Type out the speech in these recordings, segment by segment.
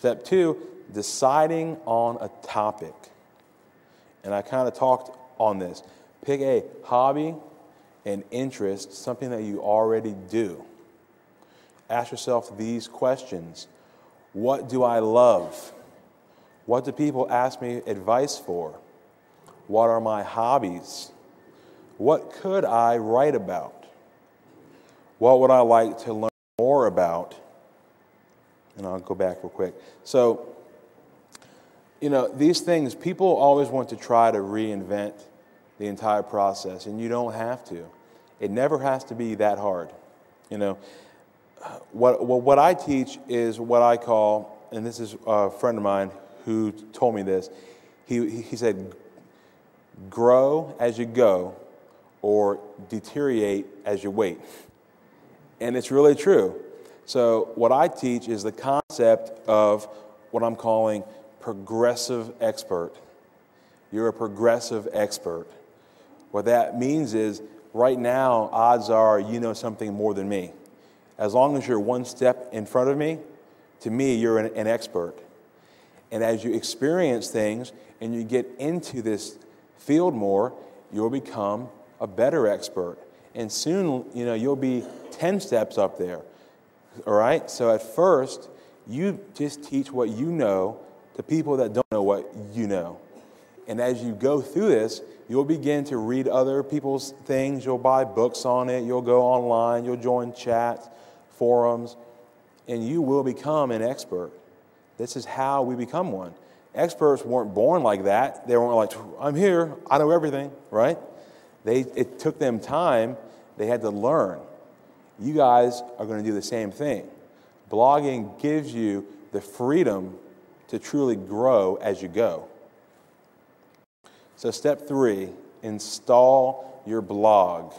Step 2, deciding on a topic. And I kind of talked on this. Pick a hobby, an interest, something that you already do. Ask yourself these questions. What do I love? What do people ask me advice for? What are my hobbies? What could I write about? What would I like to learn more about? And I'll go back real quick. So, these things, people always want to try to reinvent the entire process, and you don't have to. It never has to be that hard. What I teach is what I call, and this is a friend of mine who told me this, he said, grow as you go or deteriorate as you wait. And it's really true. So what I teach is the concept of what I'm calling progressive expert. You're a progressive expert. What that means is right now, odds are you know something more than me. As long as you're one step in front of me, to me, you're an expert. And as you experience things and you get into this field more, you'll become a better expert. And soon, you'll be 10 steps up there. All right? So at first, you just teach what you know to people that don't know what you know. And as you go through this, you'll begin to read other people's things. You'll buy books on it. You'll go online. You'll join chats, forums, and you will become an expert. This is how we become one. Experts weren't born like that. They weren't like, I'm here, I know everything, right? It took them time. They had to learn. You guys are going to do the same thing. Blogging gives you the freedom to truly grow as you go. So step 3, install your blog.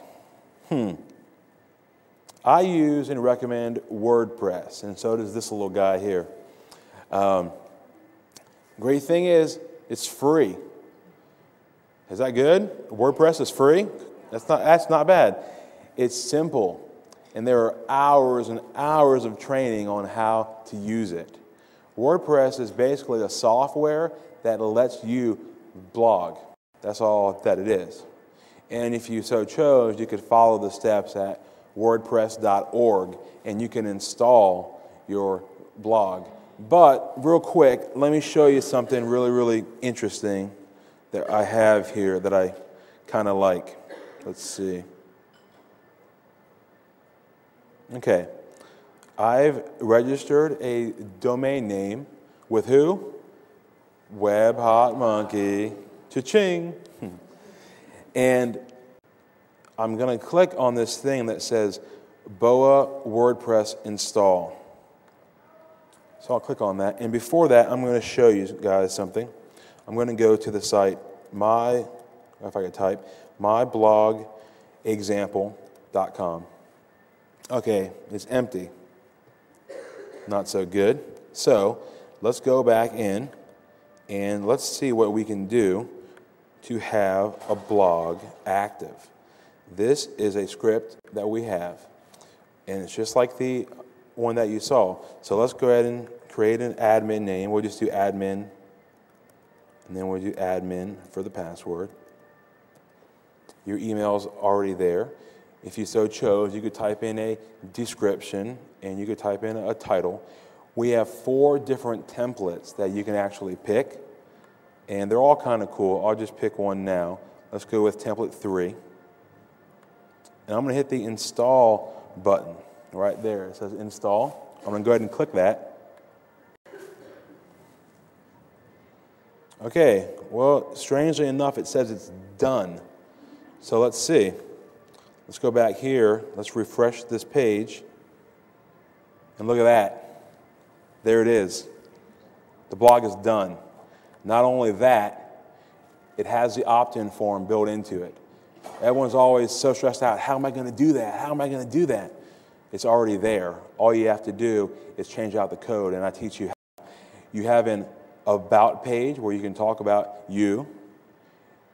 I use and recommend WordPress, and so does this little guy here. Great thing is, it's free. Is that good? WordPress is free? That's not bad. It's simple, and there are hours and hours of training on how to use it. WordPress is basically a software that lets you blog. That's all that it is. And if you so chose, you could follow the steps at wordpress.org, and you can install your blog. But real quick, let me show you something really, really interesting that I have here that I kind of like. Let's see. Okay. I've registered a domain name with who? Web Hot Monkey. Cha-ching. And I'm going to click on this thing that says BOA WordPress install. So I'll click on that. And before that, I'm going to show you guys something. I'm going to go to the site, myblogexample.com. Okay, it's empty. Not so good. So let's go back in and let's see what we can do to have a blog active. This is a script that we have, and it's just like the one that you saw. So let's go ahead and create an admin name. We'll just do admin, and then we'll do admin for the password. Your email's already there. If you so chose, you could type in a description, and you could type in a title. We have 4 different templates that you can actually pick, and they're all kind of cool. I'll just pick one now. Let's go with template 3. And I'm going to hit the install button right there. It says install. I'm going to go ahead and click that. Okay, well, strangely enough, it says it's done. So let's see. Let's go back here. Let's refresh this page. And look at that. There it is. The blog is done. Not only that, it has the opt-in form built into it. Everyone's always so stressed out. How am I going to do that? How am I going to do that? It's already there. All you have to do is change out the code, and I teach you how. You have an about page where you can talk about you.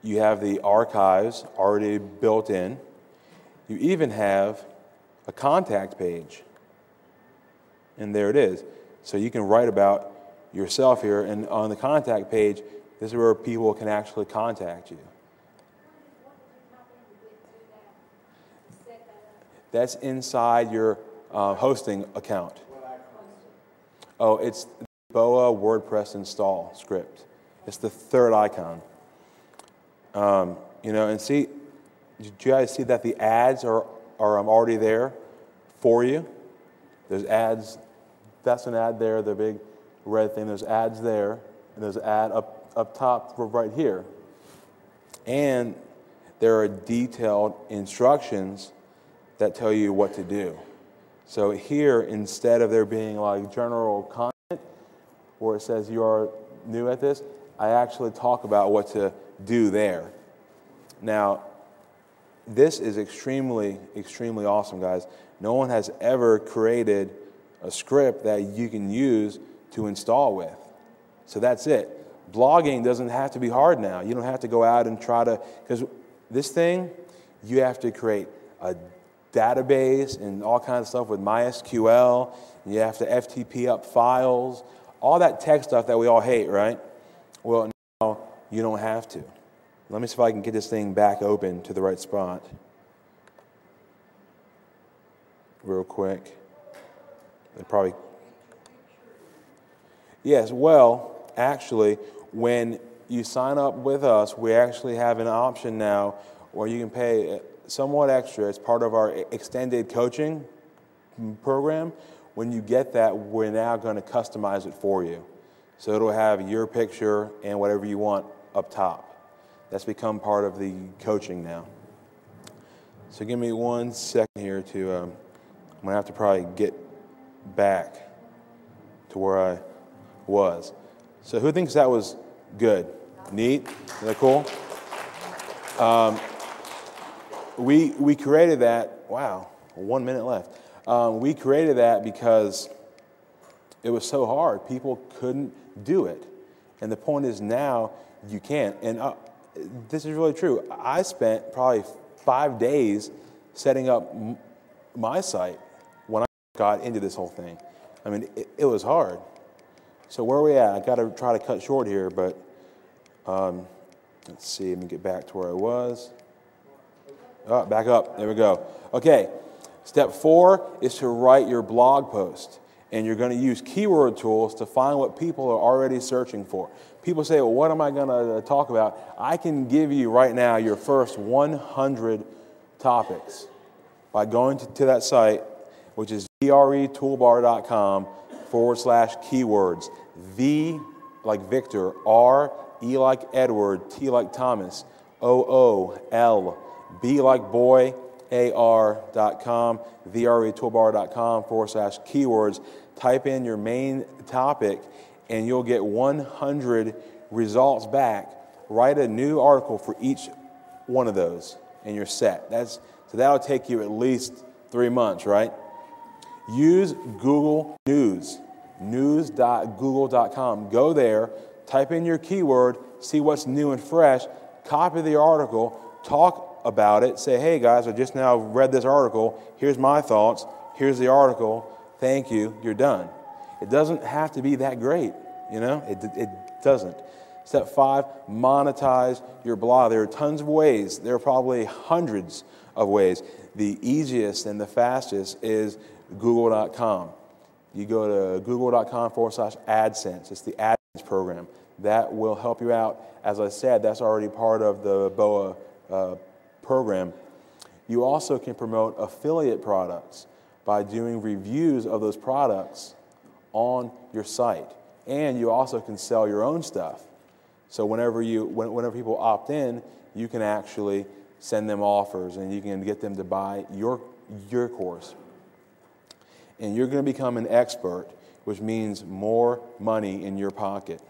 You have the archives already built in. You even have a contact page. And there it is. So you can write about yourself here. And on the contact page, this is where people can actually contact you. That's inside your hosting account. Oh, it's the BOA WordPress install script. It's the third icon. You know, and see, did you guys see that the ads are already there for you? There's ads. That's an ad there, the big red thing. There's ads there, and there's an ad up top right here. And there are detailed instructions that tell you what to do. So here, instead of there being like general content where it says you are new at this, I actually talk about what to do there. Now, this is extremely, extremely awesome, guys. No one has ever created a script that you can use to install with. So that's it. Blogging doesn't have to be hard now. You don't have to go out and try to, because this thing, you have to create a database and all kinds of stuff with MySQL. And you have to FTP up files, all that tech stuff that we all hate, right? Well, now you don't have to. Let me see if I can get this thing back open to the right spot. Real quick. They probably. Yes, well, actually, when you sign up with us, we actually have an option now where you can pay somewhat extra. It's part of our extended coaching program. When you get that, we're now going to customize it for you. So it'll have your picture and whatever you want up top. That's become part of the coaching now. So give me 1 second here to, I'm going to have to probably get back to where I was. So who thinks that was good? Neat? Is that cool? We created that, wow, 1 minute left. We created that because it was so hard. People couldn't do it. And the point is now you can. And this is really true. I spent probably 5 days setting up my site when I got into this whole thing. I mean, it was hard. So where are we at? I got to try to cut short here, but let's see. Let me get back to where I was. Oh, back up. There we go. Okay. Step 4 is to write your blog post. And you're going to use keyword tools to find what people are already searching for. People say, well, what am I going to talk about? I can give you right now your first 100 topics by going to that site, which is vretoolbar.com/keywords. V like Victor, R, E like Edward, T like Thomas, OOL, B like boy, AR.com, vretoolbar.com/keywords. Type in your main topic and you'll get 100 results back. Write a new article for each one of those and you're set. So that'll take you at least 3 months, right? Use Google News, news.google.com. Go there, type in your keyword, see what's new and fresh, copy the article, talk about it, say, hey guys, I just now read this article, here's my thoughts, here's the article, thank you, you're done. It doesn't have to be that great, you know, it doesn't. Step 5, monetize your blog. There are tons of ways, there are probably hundreds of ways. The easiest and the fastest is google.com. You go to google.com/AdSense, it's the AdSense program. That will help you out. As I said, that's already part of the BOA program. You also can promote affiliate products by doing reviews of those products on your site. And you also can sell your own stuff. So whenever people opt in, you can actually send them offers and you can get them to buy your course. And you're going to become an expert, which means more money in your pocket.